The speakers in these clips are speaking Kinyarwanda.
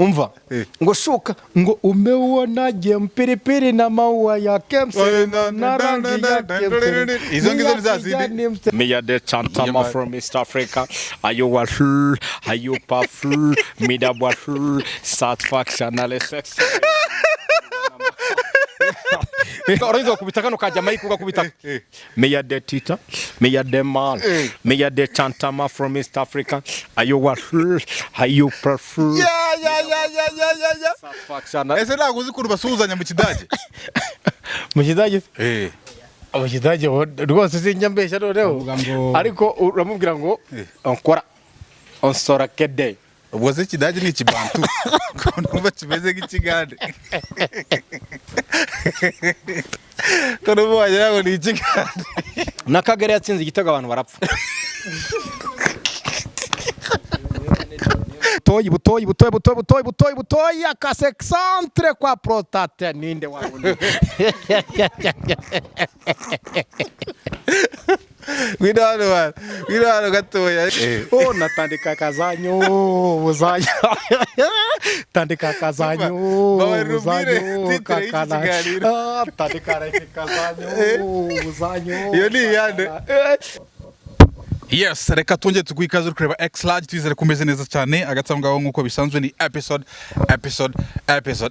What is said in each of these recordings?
umva ngo shuka ngo umeona jempiripiri na maua ya kemse na rangi ya kemse izo ngizo bizazindi me ya de chantama from East Africa ayo wafu ayo pafu mida wafu satisfaction sex Oranzo kubita kano ka Jamaica ugakubita me ya de tita me ya de man me ya de chantama from East Africa ayo wafu ayo pafu ya ese naguzi kuru basuzanya mu kidage mu kidage mu kidage rwose sinyambesha noneho ariko uramubwira ngo onkora onsora kede ubwo se kidage ni kibantu ko numva kimeze nk'ikigande ko numva wagira ngo ni ikigande na Kagere yatsinze igitego abantu barapfa butoyi akase centre kwa prostate ninde wabundi Gwidano gatoya natandika kazanyo buzanya tandika kazanyo buzanyo kakana tandika kazanyo buzanyo iyo ni yande. Yes, reka tongeye tugwikaze kureba X large twizere kumeze neza cyane agatsangwaho nkuko bisanzwe ni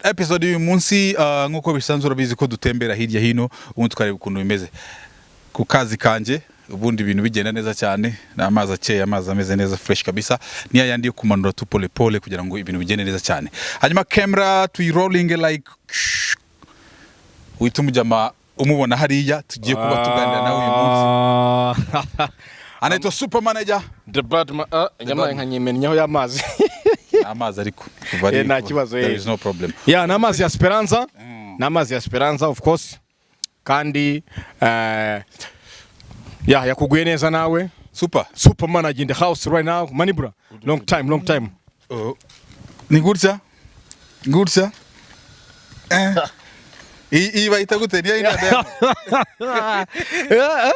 episode uyu munsi nkuko bisanzwe urabizi ko dutembera hirya hino ubundi tukareba ukuntu bimeze ku kazi kanje ubundi ibintu bigenda neza cyane n'amazi akeye amazi ameze neza fresh kabisa niya yandi yo kumanura tu pole pole kugira ngo ibintu bigende neza cyane hanyuma camera tu rolling like witumujama umubona hariya tugiye kuba tuganira nawe uyu munsi anaitwa super manager the bad man nyama nkanyemenyaho y'amazi amazi ariko nta kibazo there is no problem n'amazi ya Esperanza n'amazi ya Esperanza of course kandi yakuguye neza nawe super manager in the house right now manibra long time ni gutya iyi bayita gute niyo ina demo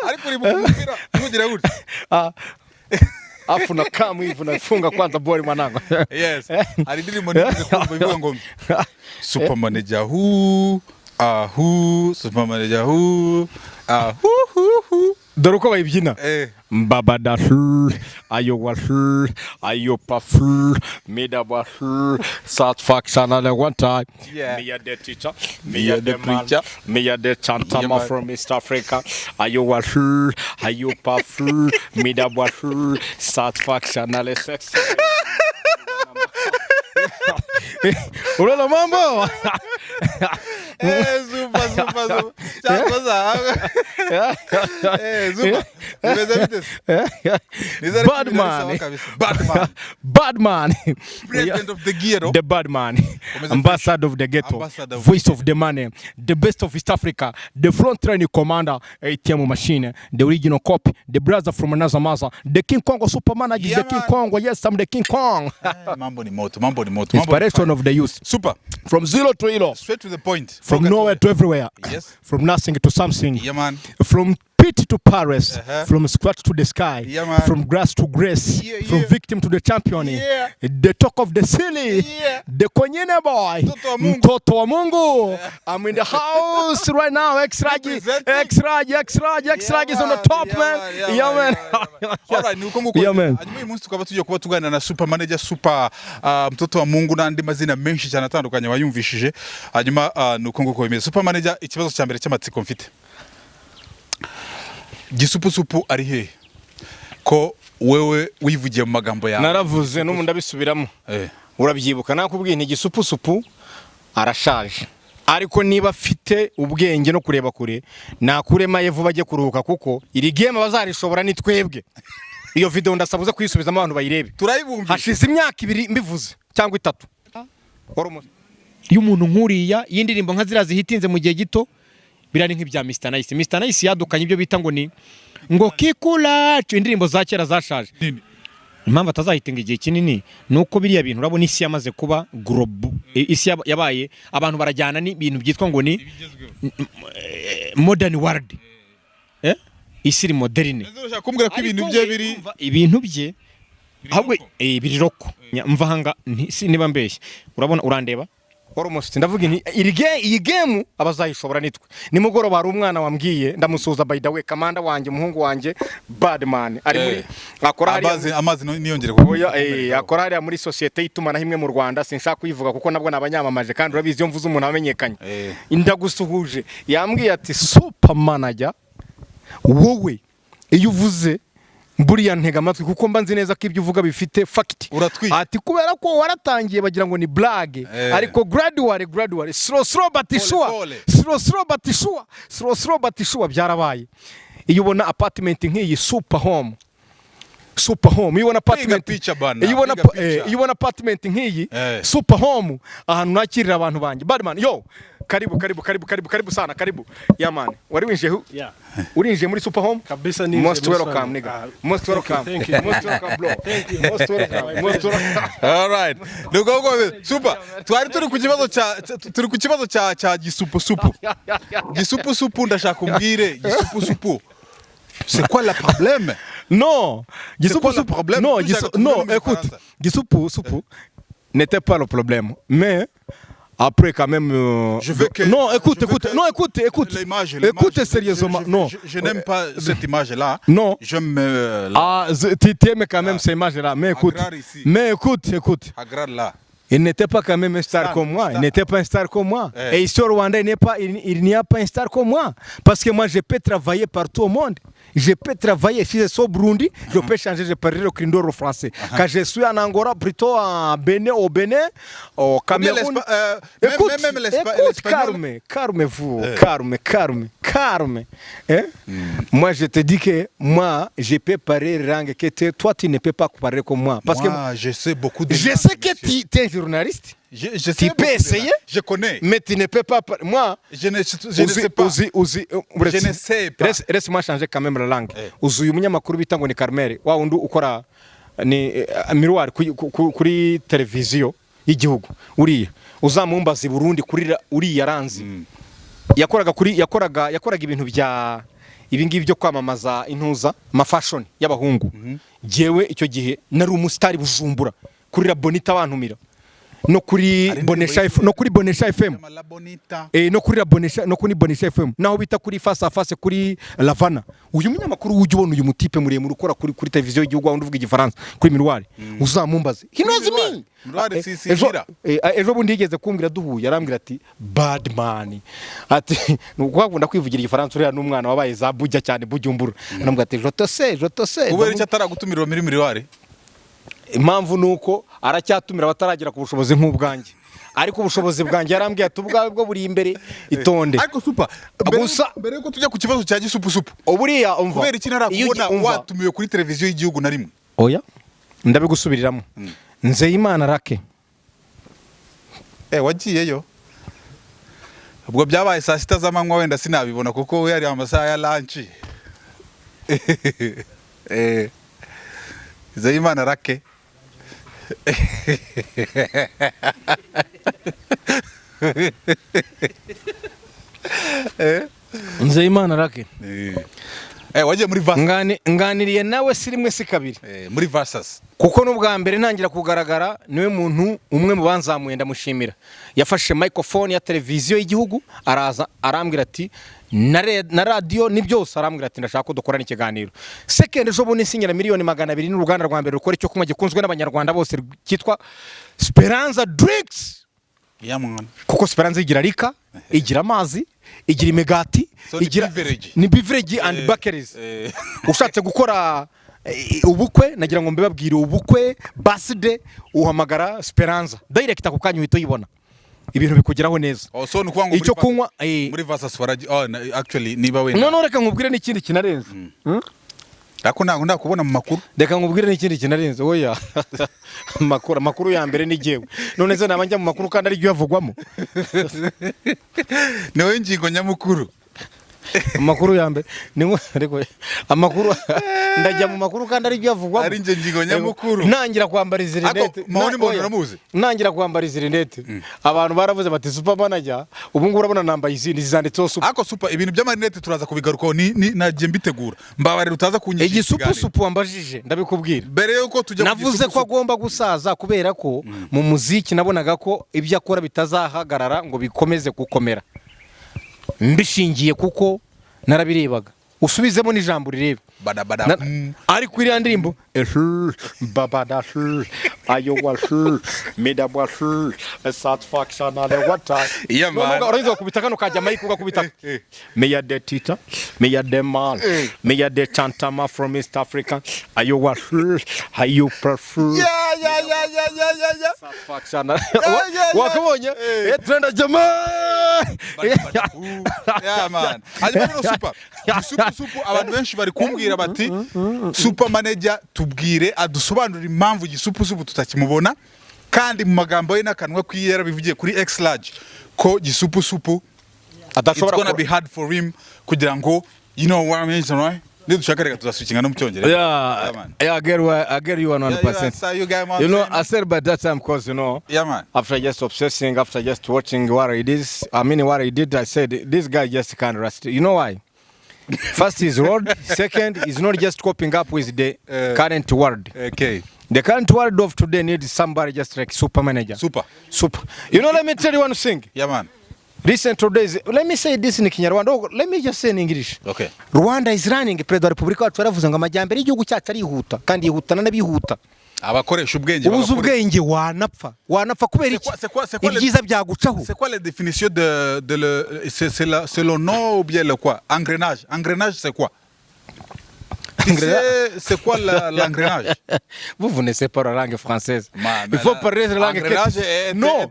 ariko uri mu mpira ntugira gutya afu na kamu hivi nafunga kwanza bori mwanangu. Yes, alidilimo niweze kumva hivyo ngombe super manager super manager dore uko bayibyina BADADAHUUU ayo wafu ayo pafu mida wafu satisfaction at one time me ya the teacher me ya the preacher me ya the chantama from East Africa ayo wafu ayo pafu mida wafu satisfaction at sex Unaona mambo super chakoza super bad man president of the ghetto the bad man ambassador of the ghetto voice of the money the best of East Africa the front training commander ATM machine the original copy the brother from another mother the King Kong super manager the King Kong yes I'm the King Kong mambo ni moto inspiration of the youth super from zero to hero straight to the point from nowhere to everywhere yes from nothing to something yeah man from pit to Paris from scratch to the sky from grass to grace from victim to the champion the talk of the silly the konyene boy mtoto wa Mungu I'm in the house right now X-Raj is on the top man yeah man alright nuko nguko hanyuma uyu munsi tukaba tugiye kuba tuganira na super manager super mtoto wa Mungu n'andi mazina menshi cyane atandukanye wayumvishije hanyuma nuko nguko bimeze super manager ikibazo cya mbere cy'amatsiko mfite Gisupusupu ari he ko wewe wivugiye mu magambo yawe naravuze no ndabisubiramo urabyibuka nakubwiye nti Gisupusupu arashaje ariko niba afite ubwenge no kureba kure nakurema yevu bajye kuruhuka kuko iri game bazarishobora ni twebwe iyo video ndasabuze kuyisubizamo abantu bayirebe turayibumva hashize imyaka 2 mbivuze cyangwa 3 y'umuntu nkuriya y'indirimbo nka zira zihitinze mu gihe gito birani nk'ibya Mr Nice yadukanye ibyo bita ngo ni ngo kikulacu indirimbo za kera zashaje impamvu atazahitinga igihe kinini nuko biriya bintu urabona isi yamaze kuba global isi yabaye abantu barajyana ni ibintu byitwa ngo ni modern world isi iri moderne kumbwira ko ibintu bye biri ibintu bye ahubwo biriroko mva hanga niba mbeshye urabona urandeba almost ndavuga iyi game abazayishobora nitwe nimugoroba hari umwana wambwiye ndamusuza by the way kamanda wanje umuhungu wanje Badman ari muri akora hari amazi niyongere akora hari muri societe y'itumanaho imwe mu Rwanda sinshaka kuyivuga kuko nabwo nabanyamamaje kandi urabizi yo mvuze umuntu amenyekanye ndagusuhuje yambwiye ati super manager wowe iyo uvuze buriya ntega amatwi kuko mba nzi neza ko ibyo uvuga bifite fact ati kubera ko waratangiye bagira ngo ni blague ariko gradually slow but sure byarabaye iyo ubona apartment nk'iyi super home iyo ubona apartment nk'iyi super home ahantu nakirira abantu banjye Badman yo karibu sana karibu man wari winje urinje muri super home kabisa ni most welcome nigga most welcome bro most welcome all right nuko super twari turi ku kibazo cya Gisupusupu ndashaka kumbwire Gisupusupu c'est quoi le problème? Non, écoute, Gisupusupu n'était pas le problème, mais après quand même écoute sérieusement non je n'aime pas cette image là non je me tu aimes quand même cette image là mais écoute Agrar là il n'était pas quand même un star comme moi. Il n'était pas un star comme moi. Et ici au Rwanda, il n'y a pas un star comme moi. Parce que moi, je peux travailler partout au monde. Je peux travailler. Si je suis au Burundi, je peux changer, je parler le crindor au français. Quand je suis en Angola, plutôt en Bénin, au Cameroun. Écoute, calme. Hein? Moi, je te dis que moi, je peux parler langue que toi, tu ne peux pas parler comme moi. Parce que je sais beaucoup de je sais que tu es journaliste. Tu peux essayer. Je connais. Mais tu ne peux pas. Moi, je ne sais pas. Je ne sais pas. Laisse-moi changer quand même la langue. Uzuye umunyamakuru bita ngo ni Kagere. Wa wundi ukora ni miroir kuri televiziyo y'igihugu. Uriya uzamumbaza Burundi kuri uriya ranzi. Yakoraga ibintu bya ibingibi byo kwamamaza intuza fashion y'abahungu. Jewe icyo gihe nari umustar Bujumbura kuri la bonita abantumira. No kuri Bonesha FM no kuri Bonesha FM no kuri Bonesha FM naho bita kuri face à face kuri Lavana uyu munyamakuru ujye ubona uyu mutipe muremure ukora kuri televiziyo y'igihugu aho uvuga igifaransa kuri miroir uzamumbaze he knows me ejo bundi yigeze kumbwira duhuye arambwira ati Badman ati nukwakunda kwivugira igifaransa uriya n'umwana wabaye za bujya cyane bujumbura arambwira ati je te sais ubera icyo ataragutumirwa muri miroir impamvu nuko aracyatumira bataragira ku bushobozi nk'ubwanjye ariko ubushobozi bwanjye yarambwiye ati ubwawe bwo buri imbere itonde ariko super gusa mbere yuko tujya ku kibazo cya Gisupusupu uburiya umva kubera iki narakubona watumiwe kuri televiziyo y'igihugu na rimwe oya ndabigusubiriramo Nzeyimana Rake wagiyeyo ubwo byabaye saa sita z'amanywa wenda sinabibona kuko we yari amasaha ya lunch Nzeyimana Rake Nzeyimana Rake wagiye muri versus nganiriye nawe si rimwe si kabiri muri versus kuko Nubwambere ntangira kugaragara niwe muntu umwe mu banzamuye ndamushimira yafashe microphone ya televiziyo y'igihugu araza arambwira ati na radio ni byose arambwira ati ndashaka ko dukorana ikiganiro second ejo bundi sinyira miliyoni 200 n'uruganda rwa mbere rukora icyo kunywa gikunzwe n'abanyarwanda bose kitwa Speranza Drinks kuko Speranza igira rika igira amazi igira imigati igira ni beverage and bakeries ushatse gukora ubukwe nagira ngo mbibabwire ubukwe birthday uhamagara Speranza direct ako kanyu uhita uyibona ibintu bikugeraho neza so nukwanga icyo kunywa muri versus waraji actually niba wenda no reka nkubwire n'ikindi kinarenze ako ntago ndakubona mu makuru reka nkubwire n'ikindi kinarenze oya makuru ya mbere ni jewe none ze nabanja mu makuru kandi ari byo yavugwamo nawe ngingo nyamukuru amakuru ya mbere ni ariko amakuru ndajya mu makuru kandi ari byo yavugwa ari nje ngingo nyamukuru nangira kwambara izirinete mahoni mbona namuze nangira kwambara izirinete abantu baravuze bati super manager ubu ngubu urabona nambaye izindi zanditseho super ako super ibintu by'amarinete turaza kubigarukaho ni nagiye mbitegura mbabarira utaza kunyishyira igisupusupu wambajije ndabikubwira mbere yuko tujya navuze ko agomba gusaza kubera ko mu muziki nabonaga ko ibyo akora bitazahagarara ngo bikomeze gukomera mbishingiye kuko narabirebaga usubizemo n'ijambo rireba badabada ariko iriya ndirimbo babadahu ayowahu medabwahu satisfaction and what time urayizo kubita kano kajya mayiko gakubita meya de tita meya de man meya de chantama from East Africa ayowahu ayo prefer satisfaction wakabonye trenda jamaa yeah man hanyuma rero super abantu benshi bari kumbwira bati super manager tubwire adusobanurira impamvu Gisupusupu tutakimubona kandi mu magambo ye nakanwa kwiyera bivugiye kuri X large ko Gisupusupu adashobora gonna be hard for him kugira ngo you know what I mean right nidushaka reka tuzaswikinga no mu cyongereza yeah I get you 100%. You know I said by that time cause you know yeah man after just obsessing after just watching what it is I mean what he did I said this guy just can't rust you know why. First is road, second is not just coping up with the current world. Okay. The current world of today needs somebody just like super manager. Super. You know, let me tell you one thing. Yeah, man. Recent days, let me say this in Kinyarwanda. Let me just say in English. Okay. Rwanda is running President wa Republika wacu baravuze ngo amajyambere y'igihugu cyacu arihuta kandi yihutana n'abihuta. Abakoresha ubwenge ubuze ubwenge wanapfa kubera iki ibyiza byagucaho. C'est quoi la définition c'est le nom ou bien le quoi engrenage c'est quoi c'est quoi l'engrenage vous ne connaissez pas la langue française il faut parler la langue non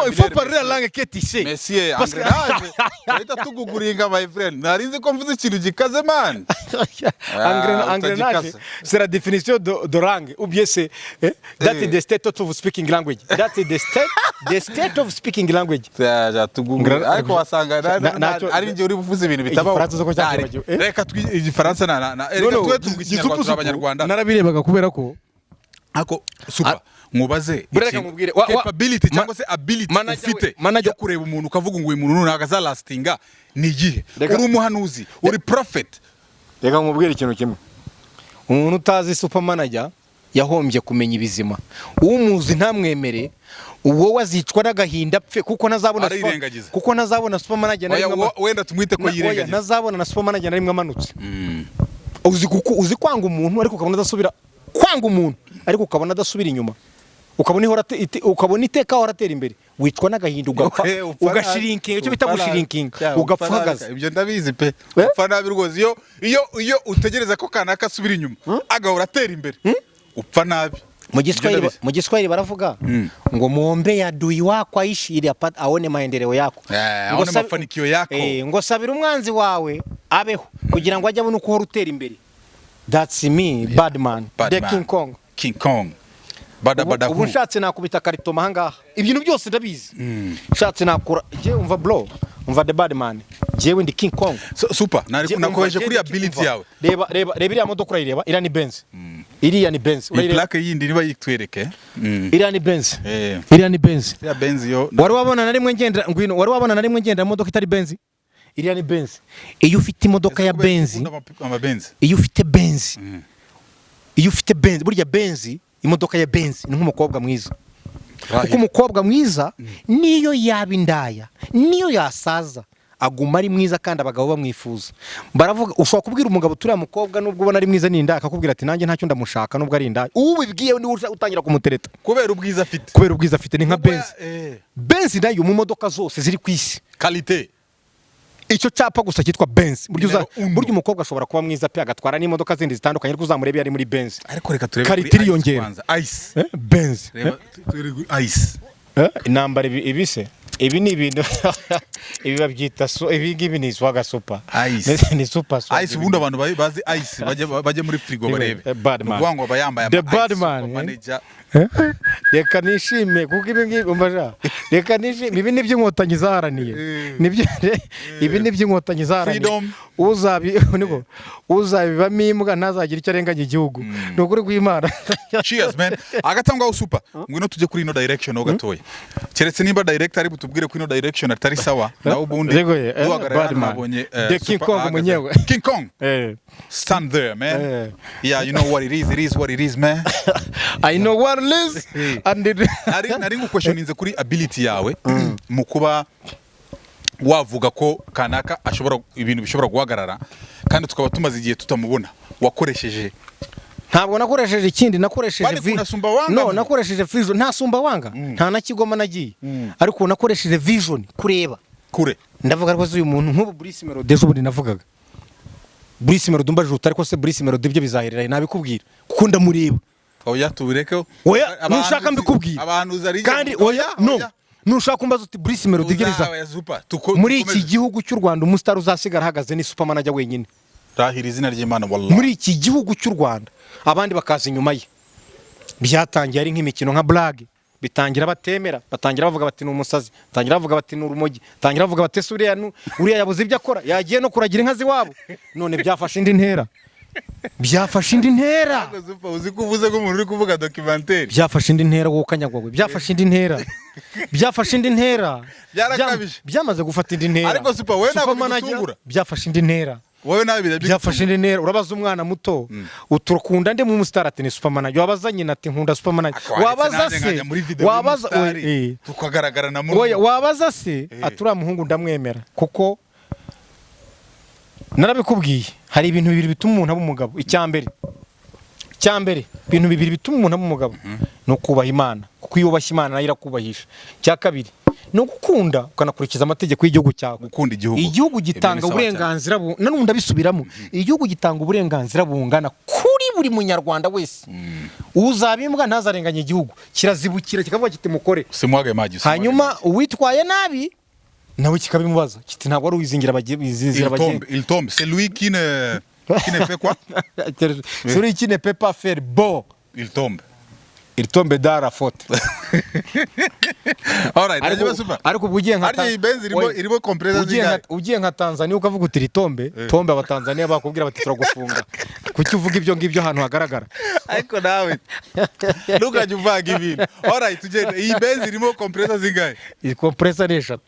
il faut parler la langue que tu sais monsieur engrenage leta tuguguringa my friend narinze ko mvuze ikintu gikaze man engrenage c'est la définition de langue ou bien c'est that is the state of speaking language that is the state of speaking language ya tugugura ariko wasanga ari nje uri buvuze ibintu bitabaho reka igifaransa na Gisupusupu narabirebaga kubera ko ako super mubaze capability cyangwa se ability ufite yo kureba umuntu ukavuga ngo uyu muntu runaka za lastinga ni igihe uri umuhanuzi uri prophet reka nkubwire ikintu kimwe umuntu utazi super manager yahombye kumenya ibizima umuzi ntamwemere uwo wazicwa n'agahinda pfe kuko nazabona super manager narimwe wenda tumwite ko yirengagiza nazabona na super manager narimwe amanutse uzi kwanga umuntu ariko ukabona adasubira kwanga umuntu ariko ukabona adasubira inyuma ukabona iteka horatera imbere wicwa n'agahinda ugapfa ugashirinkinga icyo bita gushirinkinga ugapfa uhagaze ibyo ndabizi pe upfa nabi rwose iyo utegereza ko kanaka asubira inyuma agahora atera imbere upfa nabi mu Giswahili baravuga ngo muombe ya adui wako aishi ili aone maendeleo yako aone mafanikio yako ngo sabira umwanzi wawe abeho kugira ngo ajye abone uko horutera imbere that's me bad man the King Kong badadahu ubu nshatse nakubita karito mahanga ibintu byose ndabizi nshatse nakura je umva bro umva the bad man jewe ndi King Kong super nakoheje kuri ability yawe reba iriya modoka urayireba iriya ni Benz iriya ni Benz iyi plaque yindi niba yitwereke iriya ni Benz iriya ni Benz ya Benz yo wari wabona na rimwe ngenda modoka itari Benz iriya ni Benz iyo ufite imodoka ya Benz iyo ufite Benz burya Benz imodoka ya Benz ni nk'umukobwa mwiza kuko umukobwa mwiza niyo yaba indaya niyo yasaza aguma ari mwiza kandi abagabo bamwifuza baravuga ushobora kubwira umugabo turiya mukobwa nubwo ubona ari mwiza ni indaya akakubwira ati nanjye ntacyo ndamushaka nubwo ari indaya ubibwiye ni utangira kumutereta kubera ubwiza afite ni nka Benz nayo mu modoka zose ziri ku isi qualité icyo cyapa gusa cyitwa Benz burya umukobwa ashobora kuba mwiza pe agatwara n'imodoka zindi zitandukanye ariko uzamurebe yari muri Benz ariko reka turebe kuri ice Benz ice intambara ibise ibi ni ibintu ibi babyita ibi ngibi ni swaga super ni super ice ubundi abantu bazi ice bajye muri frigo barebe kuvuga ngo bayambaye the bad man manager reka nishime kuko ibi ngibi umbaja reka nishime ibi ni by'inkotanyi zaharaniye nibyo ibi ni by'inkotanyi zaharaniye uzabibamo imbwa ntazagira icyo arenganya igihugu ni ukuri kw'Imana. Cheers man. Agatangwa super ngwino tujye kuri ino direction ho gatoya keretse nimba director ari butubwire ko ino direction atari sawa naho ubundi bad man the King Kong mwenyewe King Kong stand there man. Yeah, you know what it is what it is man. I know what it is and nari nguquestioninze kuri ability yawe mu kuba wavuga ko kanaka ashobora ibintu bishobora guhagarara kandi tukaba tumaze igihe tutamubona wakoresheje. Ntabwo nakoresheje ikindi nakoresheje no nakoresheje vision nta sumba wanga nta nakigoma nagiye ariko nakoresheje vision kureba kure ndavuga rwose uyu muntu nk'ubu Bruce Melody ejo buri navugaga Bruce Melody umbaje ariko se Bruce Melody ibyo bizahirira nabikubwira kuko ndamureba oya tubireke oya nushaka mbikubwira abantu zari kandi oya no nushaka kumbaza uti Bruce Melody gereza muri iki gihugu cy'u Rwanda umustar uzasigara hagaze ni super manager wenyine rahira izina ry'Imana wallahi muri iki gihugu cy'u Rwanda abandi bakaza inyuma ye byatangiye ari nk'imikino nka blague bitangira batemera batangira bavuga bati ni umusazi batangira bavuga bati ni urumogi batangira bavuga bati uriya yabuze ibyo akora yagiye no kuragira inka ziwabo none byafashe indi ntera uzi ko uvuze ko umuntu uri kuvuga documentaire byafashe indi ntera wowe kanyagwawe byafashe indi ntera byamaze gufata indi ntera ariko super we nako gutungura byafashe indi ntera wowe nabi byafashe indi ntera urabaza umwana muto uturukunda nde mu mustar ati ni super manager wabaza nyina ati nkunda super manager wabaza tukagaragara na muri wabaza se atura muhungu ndamwemera kuko narabikubwiye hari ibintu bibiri bituma umuntu aba umugabo icyambere ibintu bibiri bituma umuntu aba umugabo no kubaha Imana kuko iyo ubashye Imana nayo irakubahisha cya kabiri no gukunda ukanakurikiza amategeko y'igihugu cyawe gukunda igihugu gitanga uburenganzira nanone ndabisubiramo igihugu gitanga uburenganzira bungana kuri buri munyarwanda wese uzabimbwa ntazarenganya igihugu kirazibukira kikavuga kiti mukore hanyuma uwitwaye nabi nawe kikabimubaza kiti ntabwo ari uwizingira bizinzira il tombe c'est lui qui ne fait quoi celui qui ne peut pas faire beau il tombe dans la faute. Alright, najya super ariko ugiye nka irimo compressor zingahe ugiye nka Tanzania ukavuga uti tombe aba Tanzania bakubwira bati turagufunga kuki uvuga ibyo ngibyo ahantu hagaragara ariko nawe ntukajye uvaga ibintu. Alright, tugende iyi benzi irimo compressor zingahe iyi compressor ni 3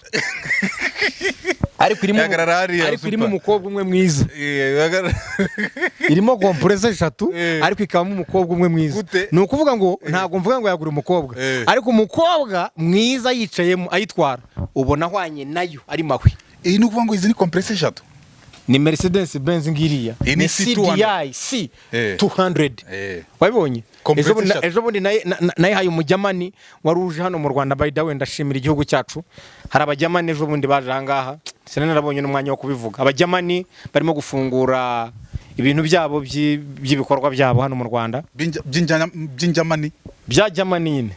ariko irimo umukobwa umwe mwiza irimo compressor 3 ariko ikabamo umukobwa umwe mwiza ni ukuvuga ngo ntago mvuga ngo yagura umukobwa ariko umukobwa mwiza yicayemo ayitwara ubona hwanye nayo ari mahwe iyi ni ukuvuga ngo izi ni compressor 3 ni Mercedes Benz ngiriya ni CDI C 200 wabibonye ejo bundi naye haye umujamani waruje hano mu Rwanda by the way ndashimira igihugu cyacu hari abajamani ejo bundi baje ahangaha sinarabonye n'umwanya wo kubivuga abajamani barimo gufungura ibintu byabo by'ibikorwa byabo hano mu Rwanda by'injamani bya Jamani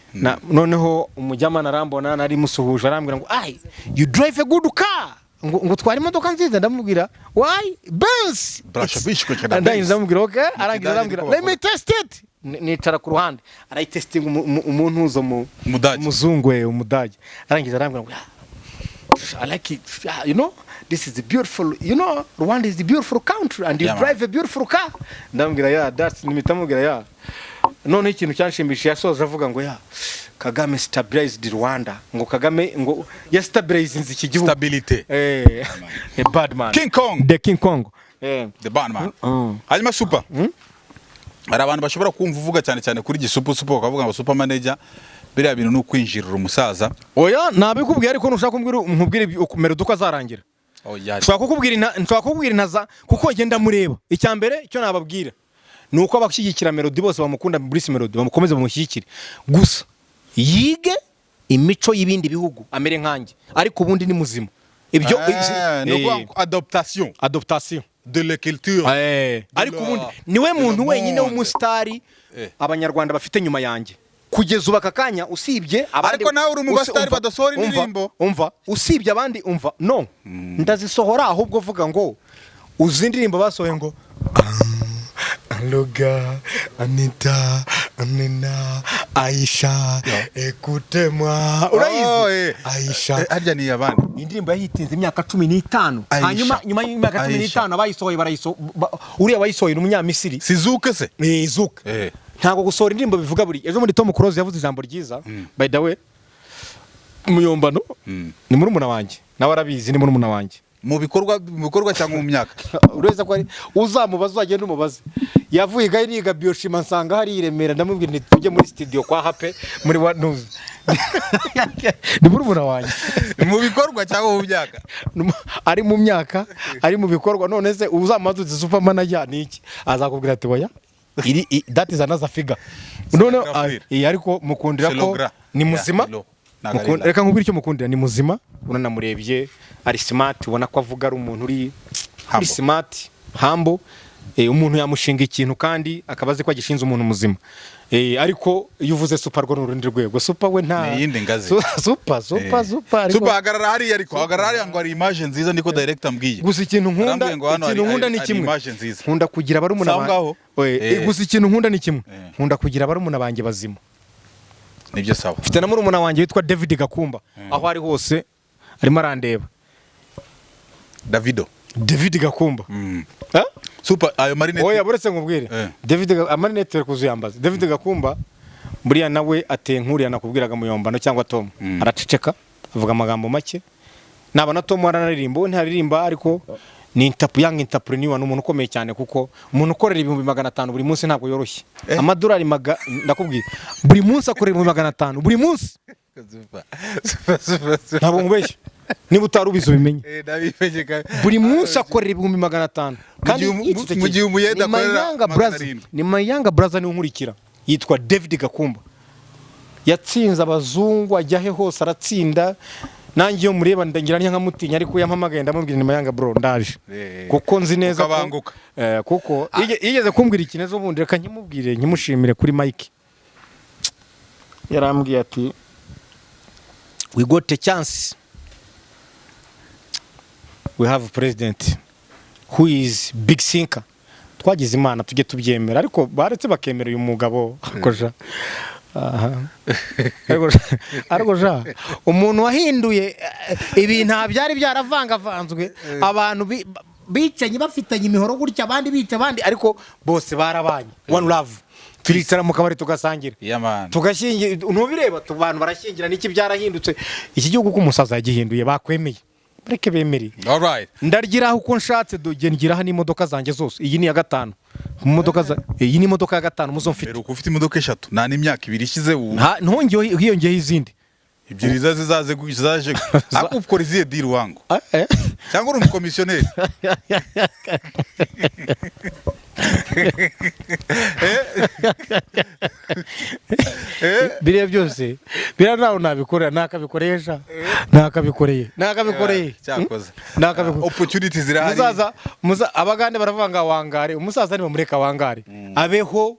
noneho umujamani arambona nari musuhuje arambwira ngo you drive a good car ngo twari imodoka nziza ndamubwira why Benz ndamubwira okay arangiza arambwira let me test it nicara ku ruhande arayitestinga umuntu uzo muzungu umudage arangiza arambwira ngo I like it, you know, this is a beautiful, you know, Rwanda is a beautiful country and you drive a beautiful car. Ndamubwira that's nitamubwira none ikintu cyanshimishije yasoje avuga ngo Kagame stabilized Rwanda ngo Kagame ngo stabilizing iki gihugu stability a bad man King Kong the King Kong the bad man hanyuma super hari abantu bashobora kumva uvuga cyane kuri Gisupusupu bakavuga ngo super manager biriya bintu no kwinjirira umusaza oya nabikubwiye ariko nushaka nkubwire ukumera duko azarangira nshaka kukubwira intaza kuko ngenda mureba icyambere icyo nababwira nuko abashyigikira Melody bose bamukunda Bruce Melody bamukomeze bamushyigikire gusa yige imico y'ibindi bihugu amere nkanjye ariko ubundi ni muzima ibyo adaptation de la culture ariko ubundi niwe muntu wenyine w'umusitari abanyarwanda bafite nyuma yanjye kugeza ubu aka kanya usibye abandi. Ariko nawe uri mu basitari badasohora indirimbo. Umva usibye abandi umva no ndazisohora ahubwo vuga ngo uzi indirimbo basohoye ngo Loga, Anita, Amina, Aisha, Ekutemwa. Urayizi? Aisha. Harya ni abandi. Indirimbo yahitinze imyaka 15. Hanyuma nyuma y'imyaka 15 abayisohoye uriya wayisohoye n'umunyamisiri. Sizuke se? Zuke. Ntago gusohora indirimbo bivuga buri. Ejo muri Tom Close yavuze ijambo ryiza. By the way, Muyombano ni murumuna wanjye. Nawe arabizi ni murumuna wanjye. Mu bikorwa cyangwa mu myaka. Ureza ko ari uzamubaza uzagenda umubaze. Yavuye gayi niga bioshima nsanga hari iremera ndamubwira nti tujye muri studio kwa Hape muri wa news. Ni murumuna wanjye. Mu bikorwa cyangwa mu myaka. Ari mu myaka, ari mu bikorwa none se uzamaze super manager niki azakubwira ati oya that is another figure. None ariko mukundira ko ni muzima. Reka nkubwire icyo mukundira ni muzima unanamurebye ari smart ubona ko avuga ari umuntu uri smart humble umuntu yamushinga ikintu kandi akabaze ko agishinze umuntu muzima ariko iyo uvuze super rwo n'urundi rwego super we nta yindi ngazi super hagarara hari ariko hagarara ngo ari image nziza niko director ambwiye gusa ikintu nkunda ni kimwe nkunda kugira barumuna banjye gusa ikintu nkunda ni kimwe nkunda kugira barumuna banjye bazima nibyo sawa mfite na murumuna wanjye witwa David Gakumba aho ari hose arimo arandeba David Gakumba super ayo marinette oya buretse ngubwire David amarinette kuzuyambaza David Gakumba buriya nawe atenkuriya nakubwiraga Muyombano cyangwa Tom araceceka avuga amagambo make naba na Tom araririmba ntaririmba ariko ni young entrepreneur n'umuntu ukomeye cyane kuko umuntu ukorera 500 buri munsi ntabwo yoroshye amadolari ndakubwira buri munsi akorera 500 buri munsi ntabwo ngubeshye niba utarubizo bimenye buri munsi akorera 500 kandi mu gihe umuyeda akorera ni mayanga brother ni unkurikira yitwa David Gakumba yatsinze abazungu ajyahe hose aratsinda nangiye mureba ndangira nkamutinya ariko yampamagaye ndamubwira ni mayanga bro ndaje kuko nzi neza kuko yigeze kumbwira ikinezo bundi reka nkimubwire nkimushimire kuri Mike yarambwiye ati we got a chance we have a president who is big thinker twagize imana tujye tubyemera ariko baretse bakemera uyu mugabo akoja ariko ja umuntu wahinduye ibintu byari byaravangavanzwe abantu bicanye bafitanye imihoro gutya abandi bica abandi ariko bose barabanye one love turicara mu kabari tugasangira tugashingira ntubireba abantu barashingira niki byarahindutse iki gihugu ko umusaza yagihinduye bakwemeye bareke bemeri all right ndargira uko nshatse dogengira hani imodoka zanjye zose iyi ni ya 5 imodoka iyi ni imodoka ya 5 muzo mfite rero ufite imodoka 3 nta n'imyaka 2 ishize hiyongeyeho izindi ibyo zaje akukora iziye deal wangu cyangwa uri umukomisiyoneri biriya byose biriya nawe nabikorera nakabikoresha nakabikoreye cyakoze opportunity zirahari muzaza abagande baravanga wangare umusaza ni bamureka wangare abeho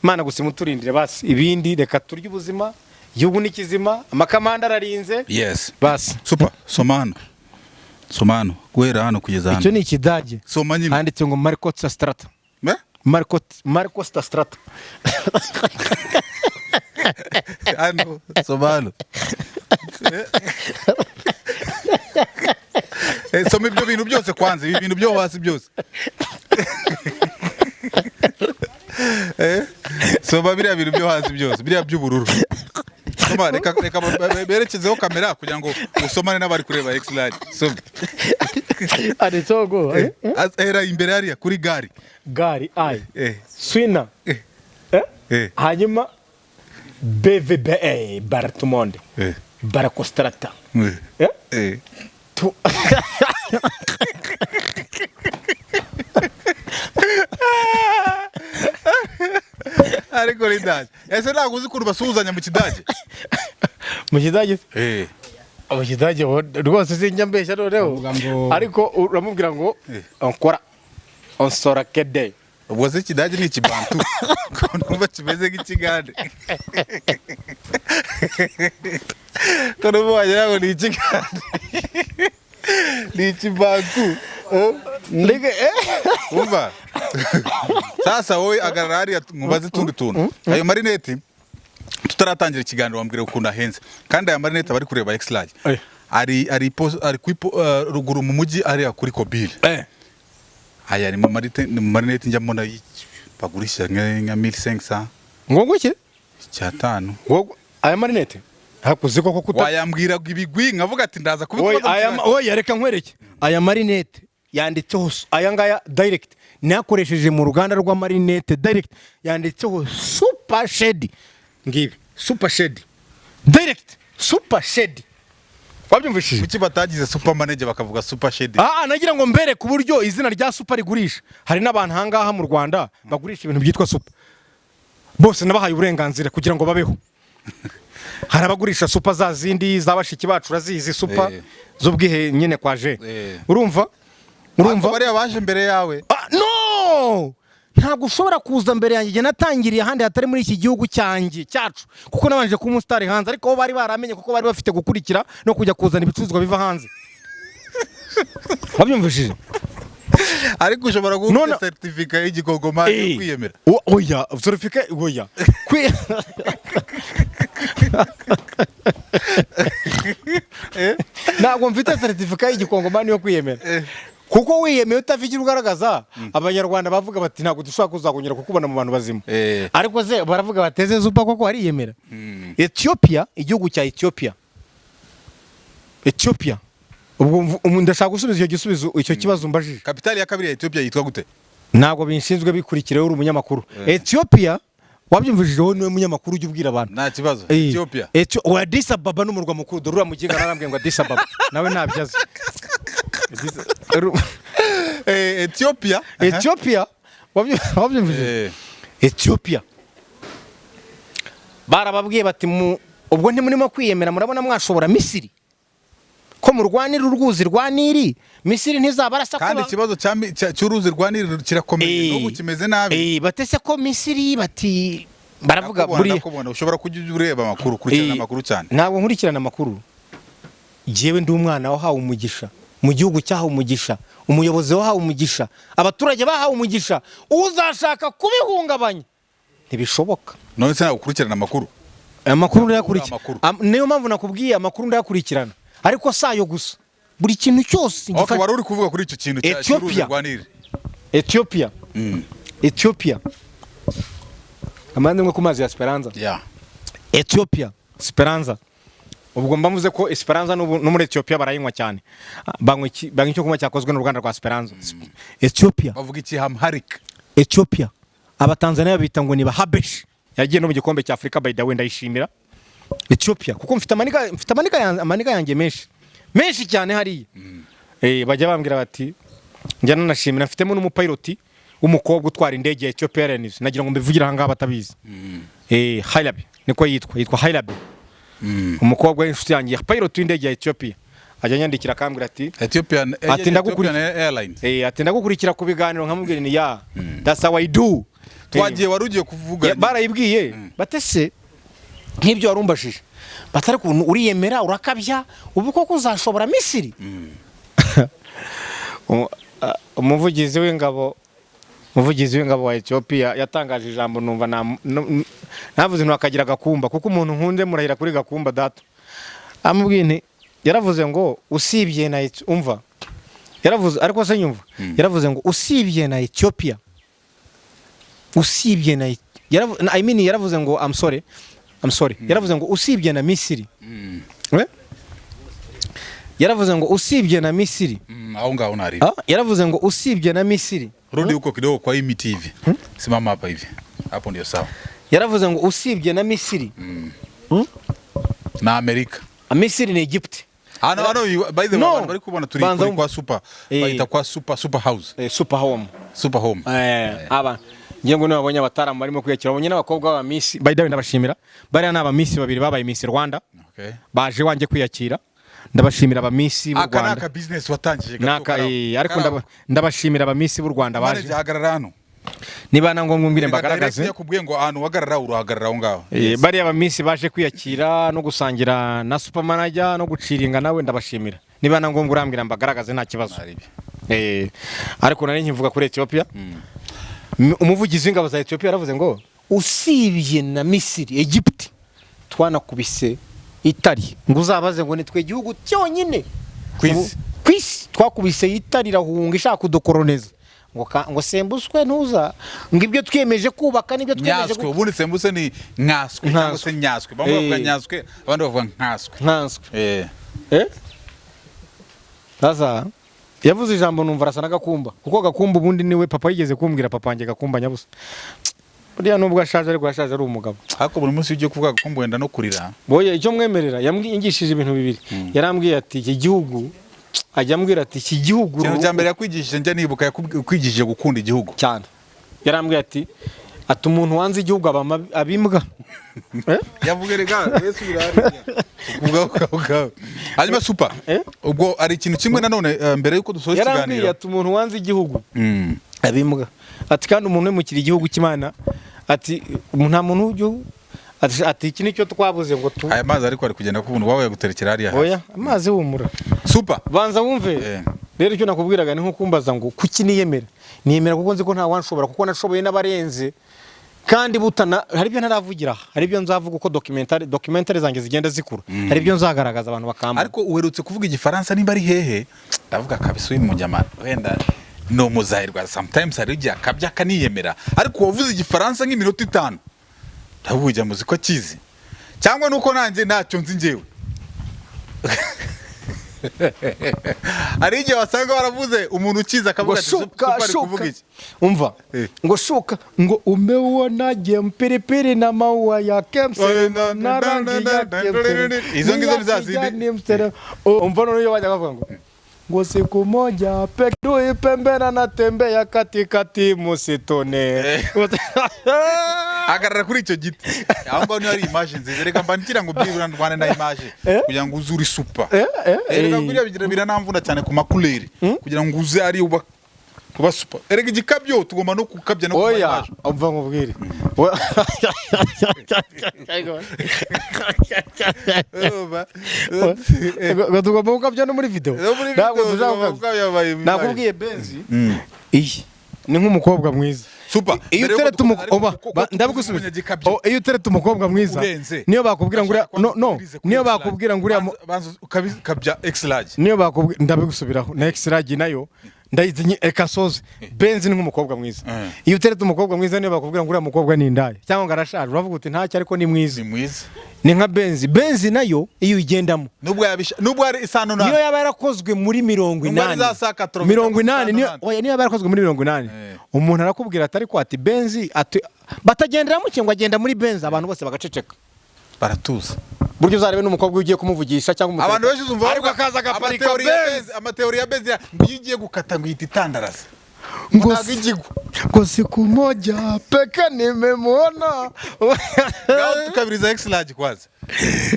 mana gusa muturindire basi ibindi reka turya ubuzima igihugu nikizima amakamanda ararinze yes basi super somano guhera hano kugeza hano icyo ni ikidage soma nyine handitse ngo Marcos Strata Marcos Strata ano somano soma ibyo bintu byose kwanza ibi bintu byo hasi byose soma biriya bintu byo hasi byose biriya by'ubururu soma reka berekezeho kamera kugira ngo usomane n'abari kureba X-Line soma ari togo era imbere hariya kuri gari ai swina hanyuma BVBA Bartumonde Barakostrata ariko rindaje ese ntabwo uzi ukuntu basuhuzanya mu kidage mu kidage rwose sinjya mbeshya noneho ariko uramubwira ngo onkora onsora kede ubwo se Ikidage ni Ikibantu ko numva kimeze nk'Ikigande ko numva wagira ngo ni Ikigande ni Ikibantu umva sasa wowe agarara hariya nkubaze tundi tuntu ayo marineti tutaratangira ikiganiro wambwira ukuntu ahenze kandi aya marineti abari kureba X-Large ari ruguru mu mujyi ari kuri Kobile aya ni mu marineti njya mbona bagurisha nka 1500 ngo iki cyatanu aya marineti hakuze koko kuta wayambwira ibigwi nkavuga ati ndaza kubikubaza oya reka nkwereke aya marineti yanditseho aya ngaya direct nakoresheje mu ruganda rwa marinete direct yanditseho super shade ngibi super shade direct super shade wabyumvishije kuki batagize super manager bakavuga super shade nagira ngo mbere ku buryo izina rya super rigurisha hari n'abantu hangaha mu Rwanda bagurisha ibintu byitwa super bose nabahaye uburenganzira kugira ngo babeho hari abagurisha super za zindi zabashiki bacu razizi super z'ubwihe nyine kwaje urumva bari abaje mbere yawe no ntabwo ushobora kuza mbere yanjye natangiriye ahandi hatari muri iki gihugu cyanjye cyacu kuko nabanje kuba umusitari hanze ariko bo bari baramenye kuko bari bafite gukurikira no kujya kuzana ibicuruzwa biva hanze wabyumvishije ariko ushobora guha certificate y'igikogoma yo kwiyemera oya certificate oya ntabwo mfite certificate y'igikongomani yo kwiyemera kuko wiyemeye utafite ugaragaza abanyarwanda bavuga bati ntabwo dushobora kuzakongera kukubona mu bantu bazima ariko ze baravuga bateze zupa koko hariyemera Ethiopia igihugu cya Ethiopia ubwo ndashaka gusubiza icyo kibazo mbajije kapitali ya kabiri ya Ethiopia yitwa gute ntabwo binshinzwe bikurikira uri umunyamakuru Ethiopia wabyumvijeho niwe munyamakuru ujya ubwira abantu nta kibazo Ethiopia Addis Ababa n'umurwa mukuru dorura mugiga narambwiye ngo Addis Ababa nawe nabyaze Ethiopia wabyumvije Ethiopia barababwiye bati ubwo ntimurimo kwiyemera murabona mwashobora Misiri ko murwanira urwuzi rwa Nili Misiri ntizabarasa kandi ikibazo cy'uruzi rwa Nili kirakomeye n'ubu kimeze nabi batese ko Misiri bati baravuga buri ushobora kujya ureba amakuru kurikirana amakuru cyane ntabwo nkurikirana amakuru jewe ndi umwana wahawe umugisha mu gihugu cyahawe umugisha umuyobozi wahawe umugisha abaturage bahawe umugisha uzashaka kubihungabanya ntibishoboka none se ukurikirana amakuru amakuru ndayakurikira niyo mpamvu nakubwiye amakuru ndayakurikirana ariko sayo gusa buri kintu cyose ngifasha wari uri kuvuga kuri icyo kintu cy'uruzi rwa Nili Ethiopia amande mwe ku mazi ya Esperanza Ethiopia Esperanza ubwo mbamuze ko Esperanza no muri Ethiopia barayinywa cyane banywa icyo kunywa cyakozwe n'uruganda rwa Esperanza Ethiopia bavuga iki Amharic Ethiopia abatanzania bita ngo ni bahabesh yagiye no mu gikombe cya Afrika by the way ndayishimira Ethiopia kuko mfite amanika yanjye menshi cyane hariya bajya bambwira bati njya nanashimira mfitemo n'umupiloti w'umukobwa utwara indege ya Ethiopia Airlines nagira ngo mbivugira aha ngaha batabizi Hailabi niko yitwa Hailabi umukobwa w'inshuti yanjye pilot w'indege ya Ethiopia ajya nyandikira akambwira ati Ethiopian Airlines ati ndagukurikira ku biganiro nkamubwira ni that's how I do twagiye warugiye kuvuga barayibwiye batese nk'ibyo warumbashije batari kuntu uriyemera urakabya ubu koko uzashobora Misiri umuvugizi w'ingabo wa Ethiopia yatangaje ijambo numva navuze ntakagira gakumba kuko umuntu nkunde murahira kuri gakumba data amubwiye nti yaravuze ngo usibye na umva yaravuze ariko se nyumva yaravuze ngo usibye na Ethiopia usibye na yaravuze ngo I'm sorry yaravuze ngo usibye na Misiri yaravuze ngo usibye na Misiri au ngao nari yaravuze ngo usibye na Misiri rudi huko kidogo kwa hii TV simama hapa hivi hapo ndio sawa yaravuze ngo usibye na Misiri na Amerika Misiri ni Egypt ano by the way bari kubona turi kwa super baita kwa super house super home aba ngiye ngo nabonye abataramu barimo kwiyakira abonye n'abakobwa ba Miss by the way ndabashimira bari n'aba Miss babiri babaye Miss Rwanda baje wanje kwiyakira ndabashimira aba Miss b'u Rwanda aka business watangije ariko ndabashimira aba Miss b'u Rwanda baje hagarara hano niba nango mwumbire mbagaragaze yakubwiye ngo ahantu wagarara urahagarara aho ngaho bari abamisi baje kwiyakira no gusangira na supermanager no guciringa nawe ndabashimira niba nango ngurambira mbagaragaze nta kibazo ariko nari nkivuga kuri Ethiopia umuvugizi w'ingabo za Ethiopia yaravuze ngo usibye na Misiri Egypt twanakubise Itali ngo uzabaze ngo nitwe gihugu cyonyine kwisi twakubise Itali rahunga ishaka kudukoloniza ngo sembuswe ntuza ngo ibyo twiyemeje kubaka nibyo twiyemeje nyaswe ubundi sembuse ni nkaswe cyangwa se nyaswe bamwe bavuga nyaswe abandi bavuga nkaswe sasa yavuze ijambo numva arasa n'agakumba kuko gakumba ubundi niwe papa yigeze kumbwira papa wanjye gakumba nyabusa buriya nubwo ashaje ariko ashaje ari umugabo ariko buri munsi ugiye kuvuga gakumba wenda no kurira boye icyo mwemerera yambwingishije ibintu bibiri yarambwiye ati iki gihugu ajya ambwira ati iki gihugu cyane cyambere yakwigishije njya nibuka yakwigishije gukunda igihugu cyane yarambwiye ati umuntu wanze igihugu abimbwa yavuga rega Yesu birari ubwo hanyuma super ubwo ari ikintu kimwe nanone mbere yuko dusoza ikiganiro yarambwiye ati umuntu wanze igihugu abimbwa ati kandi umuntu wemukira igihugu cy'Imana ati nta muntu w'igihugu ati iki nicyo twabuze ngo aya mazi ariko ari kugenda kubuntu wawe yaguterekera hariya hasi oya amazi humura super banza wumve rero icyo nakubwiraga ni nko kumbaza ngo kuki niyemera kuko nzi ko nta wanshobora kuko nashoboye n'abarenze kandi butana hari ibyo ntaravugira hari ibyo nzavuga uko documentary zanjye zigenda zikura hari ibyo nzagaragaza abantu bakamba ariko uherutse kuvuga igifaransa nimba ari hehe ndavuga kabisa uyu mujyamana wenda no muzahirwa sometimes hari igihe akabya kaniyemera ariko wavuze igifaransa nk'iminota 5 ndabujya muzi ko kizi cyangwa nuko nanjye ntacyo nzi ngewe ari igihe wasanga waravuze umuntu ukiza akavuga ati super kuvuga iki umva ngo shuka ngo umeona jemperepere na maua ya kemse na rangi ya kemse izo ngizo bizazindi umva none yo bajya bavuga ngo siku moja pekdui pembera na tembea katikati musitone agarara kuri icyo giti aho ngaho niyo ari image nziza reka mbandikira ngo byibura ndwane na image kugira ngo uzuri super reka biriya biranamvuna cyane ku makuleri kugira ngo uze ari kuba super erega igikabyo tugomba no kukabya no kuba image umva nkubwire tugomba kukabya no muri video nakubwiye benzi iyi ni nk'umukobwa mwiza super iyo utereta umukobwa ndabigusubiza iyo utereta umukobwa mwiza niyo bakubwira ngo niyo bakubwira ngo kabya x large niyo bakubwira ndabigusubiraho na x large nayo ndayizinye ekasoze benzi ni nk'umukobwa mwiza iyo utereta umukobwa mwiza niyo bakubwira ngo uriya mukobwa ni indaya cyangwa ngo arashaje uravuga uti ntacyo ariko ni mwiza ni nka benzi nayo iyo uyigendamo nubwo ari isano niyo yaba yarakozwe muri 80 niyo yaba yarakozwe muri 80 umuntu arakubwira atari ko ati benzi batagendera mu cyangwa agenda muri benzi abantu bose bagaceceka baratuza buryo uzarebe n'umukobwa ugiye kumuvugisha cyangwa abantu benshi uzumva ariko akaza agaparika benzi amateori ya benzi ngo iyo ugiye gukata ngo ihita itandarasa ngo siku moja peka nimemwona ngaho tukabiriza x large kwanza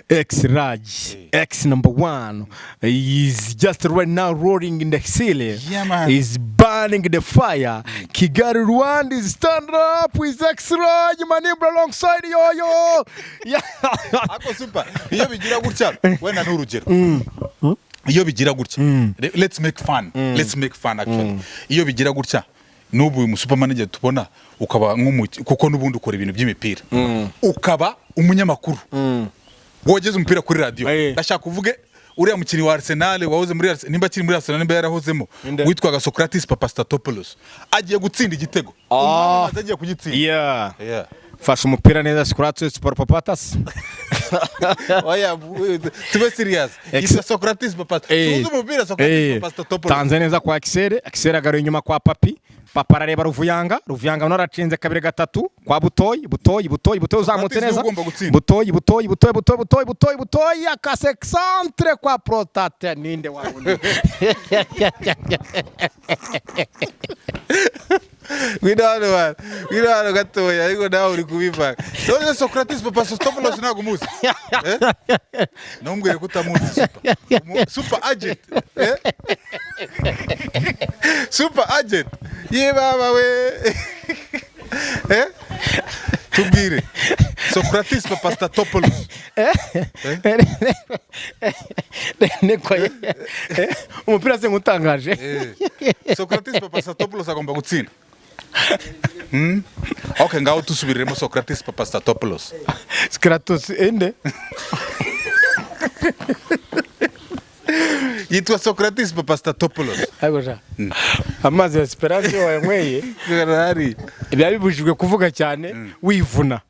X large, X number 1 is just right now roaring in the ceiling. Yeah, man. Is burning the fire. Kagere Rwanda is stand up with X large manibra alongside yo. Yeah. Ako super. Iyo bigira gutya wenda n'urugero. Iyo bigira gutya. Let's make fun. Let's make fun actually. Iyo bigira gutya nubu uyu supermanager tubona ukaba kuko nubundi ukora ibintu by'imipira. Ukaba umunyamakuru. Wogeze umupira kuri radio ndashaka kuvuge uriya mukini wa Arsenal wahoze muri Arsenal nimba kiri muri Arsenal nimba yarahozemo witwaga Socrates Papastatopoulos agiye gutsinda igitego agiye kugitsinda fasha umupira neza Socrates Papastatos oya tube serious isa Socrates Papastatos tuzo umupira Socrates Papastatopoulos tanze neza kwa Kagere agaruye inyuma kwa Papi Papa arareba Ruvuyanga naracinze kabiri gatatu kwa Butoyi uzamutse neza Butoyi akase centre kwa prostate ninde wawe Gwidano gatoya ariko nawe uri kubivanga none Socrates Papastatopoulos ntago muzi ntumbwire kutamuzi super agent super agent ye baba we tubwire Socrates Papastatopoulos nekoye umupira se ngutangaje Socrates Papastatopoulos agomba gutsinda. Okay, ngaho tusubiremo Socrates Papastatopoulos. Skratos ende Yitwa Socrates Papastatopoulos. agoja amazi ya Esperance wayanyweye biba bibujijwe kuvuga cyane wivuna.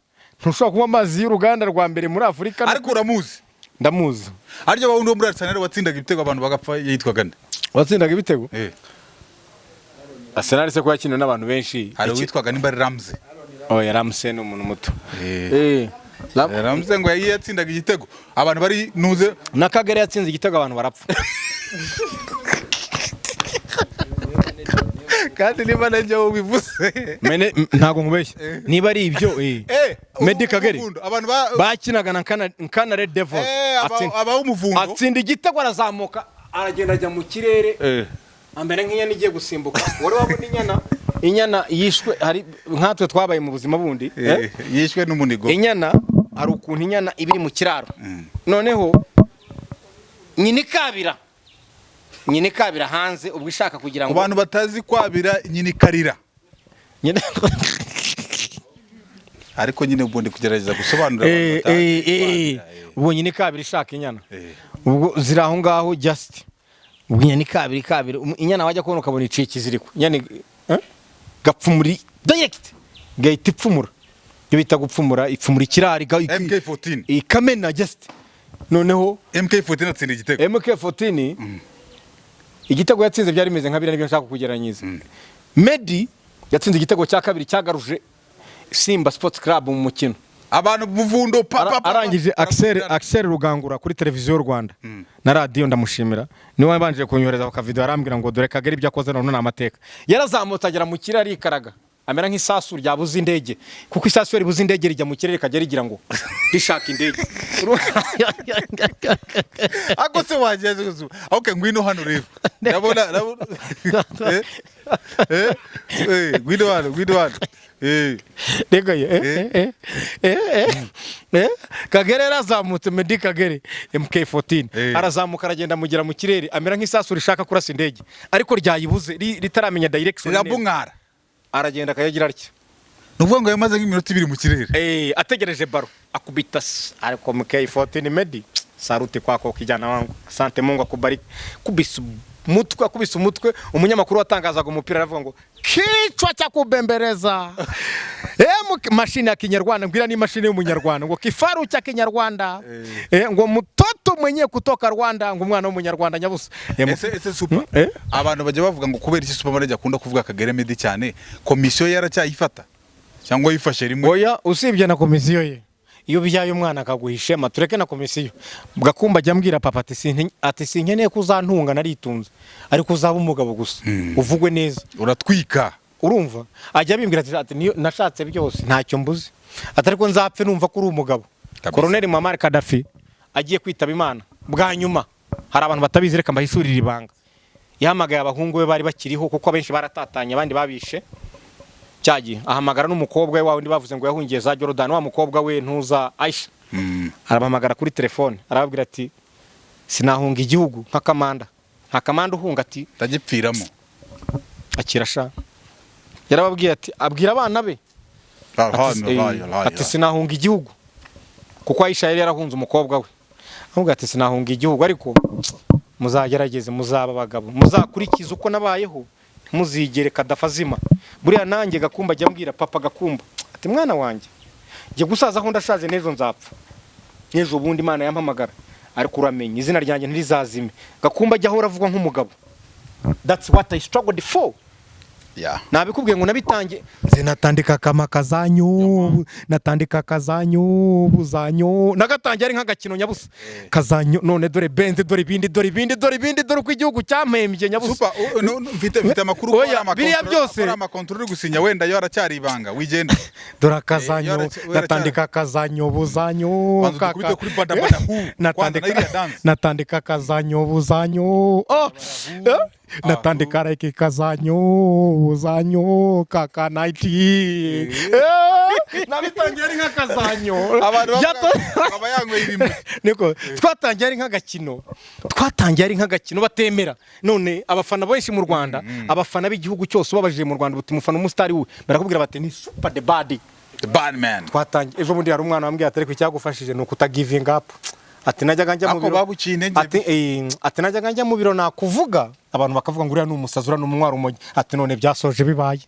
Ntushobora kunywa amazi y'uruganda rwa mbere muri Afurika. Ariko uramuzi? Ndamuzi. Aryo bawundi wo muri Arsenal watsindaga ibitego abantu bagapfa yitwaga nde? Watsindaga ibitego? Arsenal se ko yakina n'abantu benshi. Hari witwaga nimba Ramsey. Ya Ramsey ni umuntu muto. Ramsey ngo yatsindaga igitego abantu bari nuze na Kagere yatsinze igitego abantu barapfa. Kandi niba najya ubivuze mene ntago nkubeshye niba ari ibyo Meddy Kagere abantu bakinaga na Nkana Red Devils aba umuvundo atsinda igitego arazamuka aragenda ajya mu kirere ambere nk'inyana igiye gusimbuka wari wabona inyana yishwe hari nkatwe twabaye mu buzima bundi yishwe n'umunigo. Inyana ari ukuntu inyana ibiri mu kiraro noneho nyine kabira hanze ubwo ishaka kugira ngo abantu batazi kwabira nyine karira ariko nyine ubundi kugerageza gusobanura ubwo nyine kabira ishaka inyana ubwo ziri aho ngaho just ubwo nyine kabira inyana wajya kubona ukabona iciye ikiziriko nyane gapfumuri direct gahita ipfumura iyo bita gupfumura ipfumura ikirari MK14 ikamena just noneho MK14 atsinda igitego MK14 igitego yatsinze byari bimeze nka biriya nibyo nshaka kugeranyiriza. Meddy yatsinze igitego cya kabiri cyagaruje Simba Sports Club mu mukino abantu buvundo arangije Axel Rugangura kuri televiziyo y'u Rwanda na radio ndamushimira niwe wabanje kunyohereza ka video arambwira ngo dore Kagere ibyo akoze none amateka yarazamutse agera mu kirere ikaraga amera nk'isasu ryabuze indege kuko isasu ribuze indege rijya mu kirere kagera rigira ngo rishaka indege ako se wageze okay ngwino hano rero ndabona ngwino hano Degaye Kagere yarazamutse Meddy Kagere MK14 arazamuka aragenda mugera mu kirere amera nk'isasu rishaka kurasa indege ariko ryayibuze ritaramenya direction rirabungara aragenda akayagira atya nuvuga ngo yamaze nk'iminota 2 mu kirere ategereje baro akubita ariko MK14 Meddy sarute kwako kijana wangu asante Mungu akubariki kubisa umutwe umunyamakuru watangazaga umupira aravuga ngo kichwa cha kubembereza mashine ya Kinyarwanda ngira ni mashine y'umunyarwanda ngo kifaru cha Kinyarwanda ngo mtoto mwenye kutoka Rwanda ngo umwana w'umunyarwanda nyabusa ese super abantu bajya bavuga ngo kubera iki super manager akunda kuvuga Kagere Meddy cyane komisiyo yaracyayifata cyangwa yifashe rimwe oya usibye na komisiyo ye iyo byaye umwana akaguhishe matureke na komisiyo bwakumba ajya mbwira papa ati sinkeneye kuzantunga naritunze ariko uzaba umugabo gusa uvugwe neza uratwika urumva ajya bimbwira ati niyo nashatse byose ntacyo mbuze atari ko nzapfe numva ko uri umugabo. Colonel Muammar Gaddafi agiye kwitaba Imana bwa nyuma hari abantu batabizi reka mbahishurira ibanga yahamagaye abahungu be bari bakiriho kuko abenshi baratatanye abandi babishe cyagiye ahamagara n'umukobwa we wawe ndi bavuze ngo yahungiye za Jordan wa mukobwa we ntuza Aisha arabahamagara kuri telefone arababwira ati sinahunga igihugu nka kamanda nta kamanda uhunga ati ndagipfiramo akirasha yarababwiye ati abwira abana be ati sinahunga igihugu kuko Aisha yari yarahunze umukobwa we ahubwo ati sinahunga igihugu ariko muzagerageze muzaba abagabo muzakurikiza uko nabayeho muzigere kadafazima buriya nanjye Gakumba ajya mbwira papa Gakumba ati mwana wanjye ngiye gusaza aho ndashaje nejo nzapfa nejo bundi Imana yampamagara ariko uramenye izina ryanjye ntirizazime Gakumba ajya ahora avuga nk'umugabo that's what I struggled for nabikubwiye ngo nabitange zinatandika kama kazanyu natandika kazanyu buzanyu nagatangiye ari nk'agakino nyabusa kazanyu none dore benze dore bindi dore ku igihugu cyampembye nyabusa mfite amakuru ko ari amakontrole gusinya wenda yo aracyari ibanga wigenda dore kazanyu natandika kazanyu buzanyu natandika kazanyu buzanyu natandika reke kazanyo kakanaiti nabitangiye ari nk'akazanyo aba yanyweye ibintu niko twatangiye ari nk'agakino batemera none abafana benshi mu Rwanda abafana b'igihugu cyose ubabajije mu Rwanda buti mufana umustar we barakubwira bati ni super the bad man. Twatangiye ejo bundi hari umwana wambwiye atari ko cyagufashije no kutagiving up ati najyaga njya mu biro ati najyaga njya mu biro nakuvuga abantu bakavuga ngo uriya ni umusazi uriya ni umwari umogi ati none byasoje bibaye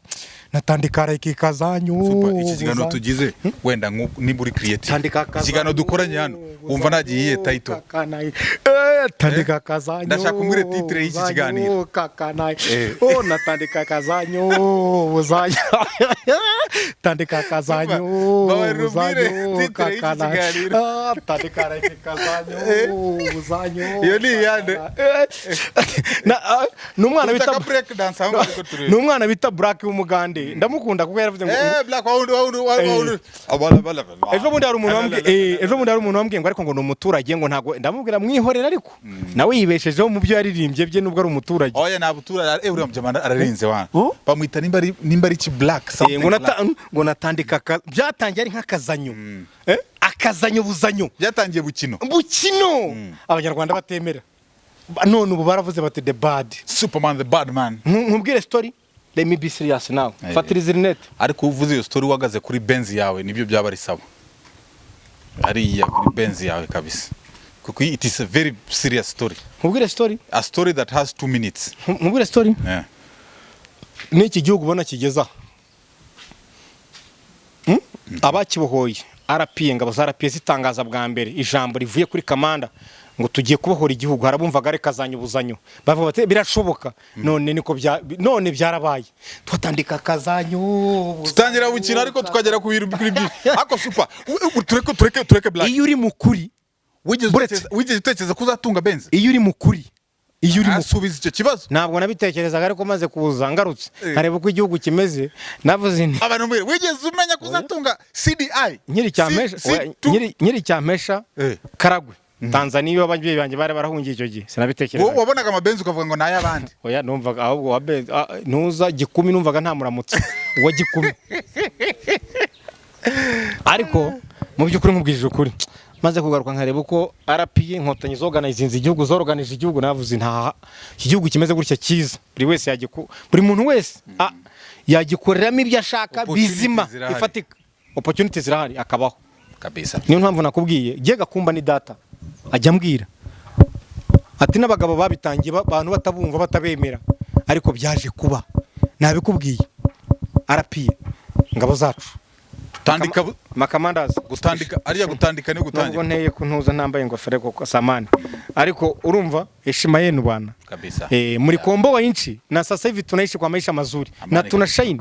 natandika reke kazanyo iki kiganiro tugize wenda niba uri creative ikiganiro dukoranye hano wumva nagiye title tandika kazanyo ndashaka umbwire titre y'iki kiganiro natandika kazanyo buzanyo tandika kazanyo buzanyo tandika reke kazanyo buzanyo iyo ni yande n'umwana bita break dance aho ariko turebe n'umwana bita Black w'umugande ndamukunda kuko yaravuze ngo Black ejo bundi hari umuntu wambwiye ngo ariko ngo ni umuturage ngo ntago ndamubwira mwihorera ariko nawe yibeshejeho mu byo yaririmbye bye nubwo ari umuturage oya na buturage uriya mujamana ararinze wana bamwita nimba ari ki Black ngo natandika byatangiye ari nk'akazanyo akazanyo buzanyo byatangiye bukino abanyarwanda batemera none ubu baravuze bati the bad Superman the bad man nkubwire story let me be serious now fatiriza rinete ariko uvuze iyo story wagaze kuri Benz yawe nibyo byaba ari sawa ariya kuri Benz yawe kabisa kuko it is a very serious story nkubwire story a story that has 2 minutes nkubwire story n'iki gihugu ubona kigeza abakibohoye RPA ngabo za RPA zitangaza bwa mbere ijambo rivuye kuri kamanda ngo tugiye kubohora igihugu harabumvaga reka kazanyubuzanyo bavuga bati birashoboka none niko none byarabaye twatandika kazanyo tutangira bukina ariko tukagera ku bintu kuri byinshi ako super tureke Black iyo uri mukuri wigeze utekereza kuzatunga Benz iyo uri mukuri asubiza icyo kibazo ntabwo nabitekerezaga ariko maze kuza ngarutse nkareba uko igihugu kimeze navuze nti abantu mbere wigeze umenya kuzatunga CDI nyiri cyamesha Karagwe Tanzania iyo ababyeyi banjye bari barahungiye icyo gihe sinabitekereza wabonaga amabenzi ukavuga ngo naye abandi oya numvaga ahubwo nuza gikumi numvaga nta muramutse uwa gikumi ariko mu by'ukuri nkubwije ukuri maze kugaruka nkareba uko RPA inkotanyi zorganize igihugu zorganije igihugu navuze nta igihugu kimeze gutya cyiza buri wese buri muntu wese yagikoreramo ibyo ashaka bizima ifatika opportunity zirahari akabaho kabisa niyo mpamvu nakubwiye giye gakumba ni data ajya mbwira ati n'abagabo babitangiye abantu batabumva batabemera ariko byaje kuba nabikubwiye RPA ngabo zacu tandika makamandazi gutandika ariya gutandika ni gutangira nubwo nteye kuntuza nambaye ingofero koko samani ariko urumva heshima yenu bwana kabisa muri kombo wa inchi na sasa hivi tunaishi kwa maisha mazuri na tunashine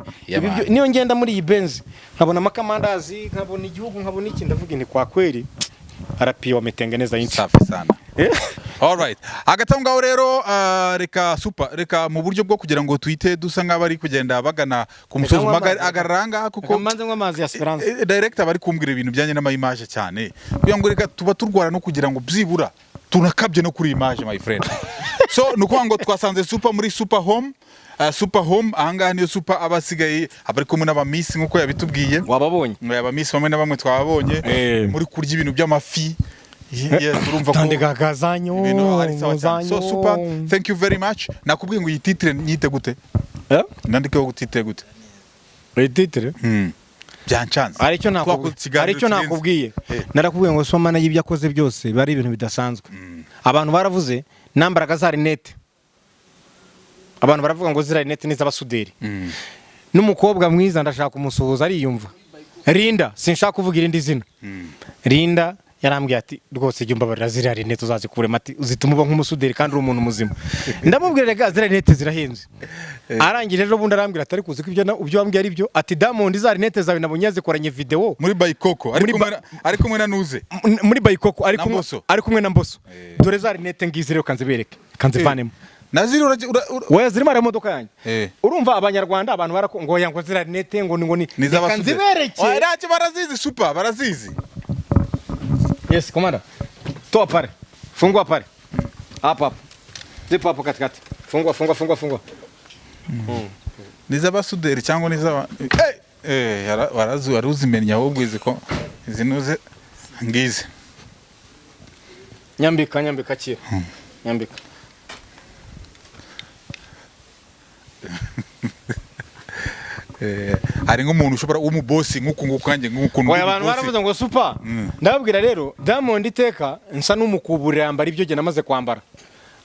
niyo ngenda muri iyi Benz nkabona makamandazi nkabona igihugu nkabona iki ndavuga ni kwa kweri RPA wametengeneza inchi safi sana all right agatangaho rero reka mu buryo bwo kugira ngo twite dusa nk'abari kugenda bagana ku musozi agaranga kuko manze nk'amazi ya Esperance director bari kumbwira ibintu byanye n'ama image cyane kugira ngo reka tuba turwara no kugira ngo byibura tunakabye no kuri image my friend so nuko ngo twasanze super muri super home ahangaha niyo super abasigaye abari kumwe n'abamisi nkuko yabitubwiye wababonye abamisi bamwe na bamwe twababonye muri kurya ibintu by'amafi urumva ko tandika kazanyo so super thank you very much nakubwiye ngo iyi titre nyite gute nandike ngo titre gute titre byanchanze aricyo nakubwiye narakubwiye ngo somana y'ibyo akoze byose bari ibintu bidasanzwe abantu baravuze nambaraga za rinete abantu baravuga ngo zira rinete n'iz'abasuderi n'umukobwa mwiza ndashaka kumusuhuza ariyumva Rinda sinshaka kuvuga irindi zina Rinda yarambwiye ati rwose jya umbabarira ziriya rinete uzazikure mati uzituma uba nk'umusuderi kandi uri umuntu muzima ndamubwira rega ziriya rinete zirahenze arangije ejo bundi arambwira atari kuzi ko ibyo wambwiye ari byo ati Diamond za rinete zawe nabonye zikoranye video muri Bayikoko ari kumwe na Nuze muri Bayikoko ari kumwe na Mboso dore za rinete ngizi rero kanzibereke kanzivanemo naziri wewe zirimo ari modoka yanjye urumva abanyarwanda abantu barakongoya ngo ziriya rinete ngo ni kanzibereke oya barazizi super barazizi. Yes, komanda. Toa pale. Fungua pale. Hapa hapo. Zipo hapo katikati. fungwa. Niza basuderi cyangwa niza waruzimenya ahubwo iziko zinuze ngize. Nyambika kira. Nyambika. Hari nk'umuntu ushobora umubosi nk'uko kanje nk'uko Oya abantu baravuze ngo super. Ndababwira rero Diamond iteka nsa n'umukuburira yambara ibyo gena maze kwambara.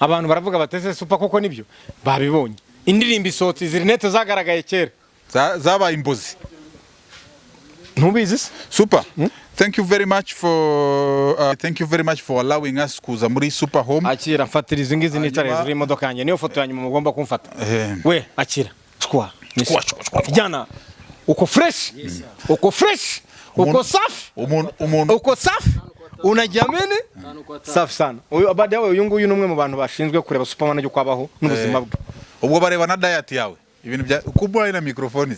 Abantu baravuga batese super koko nibyo babibonye. Indirimbo isotse zirinete zagaragaye kera. Zabaye imbozi. Ntubizi Super. Thank you very much for allowing us kuza muri Super Home. Akira mfatiriza ingizi n'itare ziri imodoka yanjye niyo foto yanyu mugomba kumfata. We akira. Skwa. Jana uko fresh. Uko safi. Uko safi. Unajamene? Safi sana. Uyu nguyu numwe mu bantu bashinzwe kureba Superman ryo kwabaho n'ubuzima bwe. Ubwo bareba na diet yawe. Ibintu bya kubwa na microphone.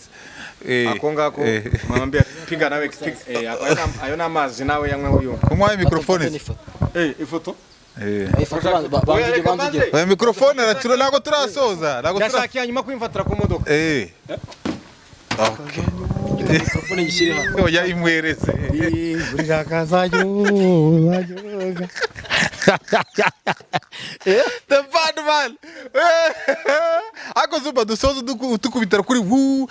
Ako ngako mwambia piga nawe ayo namazi nawe yamwe uyu. Kumwa microphone. Ifoto? Oya microphone aracura nago turasoza. Ndashaka yanyuma kwimfatira ku modoka. Okay. Microphone gishire ha. Oya imwereze. Buri kakazayo. The bad man. Ako zuba dusoza tukubitara kuri wu.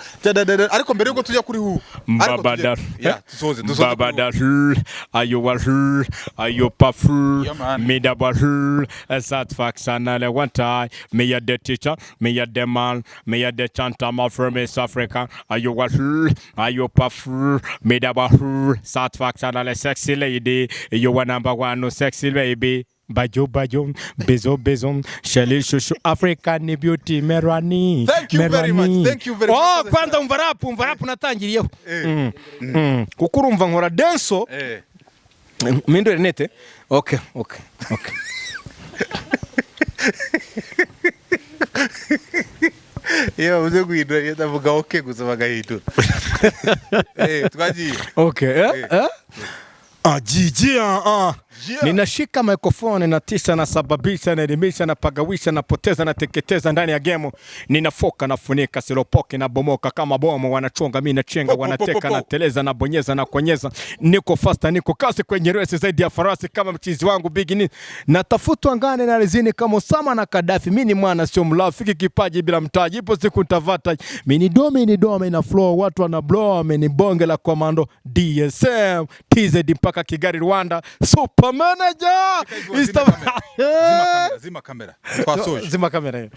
Ariko mbere yuko tujya kuri wu. Babadar. Yeah, dusoze. Babadar. Ayo washur. Ayo pafur. Mida bashur. Satisfaction ale one time. Me ya the teacher. Me ya the man. Me ya the chanter from East Africa. Ayo washur. Ayo pafur. Mida bashur. Satisfaction ale sexy lady. You are number one no sexy baby. Bajo, bezo, Shelly Shushu, African beauty, Merani. Thank you very much. Oh, kwanza umvarapu natangiriyeho. Kuko urumva nkora denso. Mindore nete. Okay. Iyo uze guhindura ndavuga okay gusa bagahindura. Twagiye. Okay. Agiye. Ninashika microphone na tisha na sababisha na elimisha na pagawisha na poteza na teketeza ndani ya gemo. Ninafoka na funika siropoke na bomoka kama bomo wanachonga mimi nachenga wanateka na teleza na bonyeza na konyeza. Niko faster niko kasi kwenye resi zaidi ya farasi kama mchizi wangu bigini. Natafutwa ngane na rizini kama Osama na Kadafi. Mimi ni mwana sio mlafiki kipaji bila mtaji. Ipo siku nitavata. Mini dome na flow watu wana blow. Mini bonge la komando DSM TZ mpaka Kigali Rwanda. Super manager. Zima kamera. Zima kamera.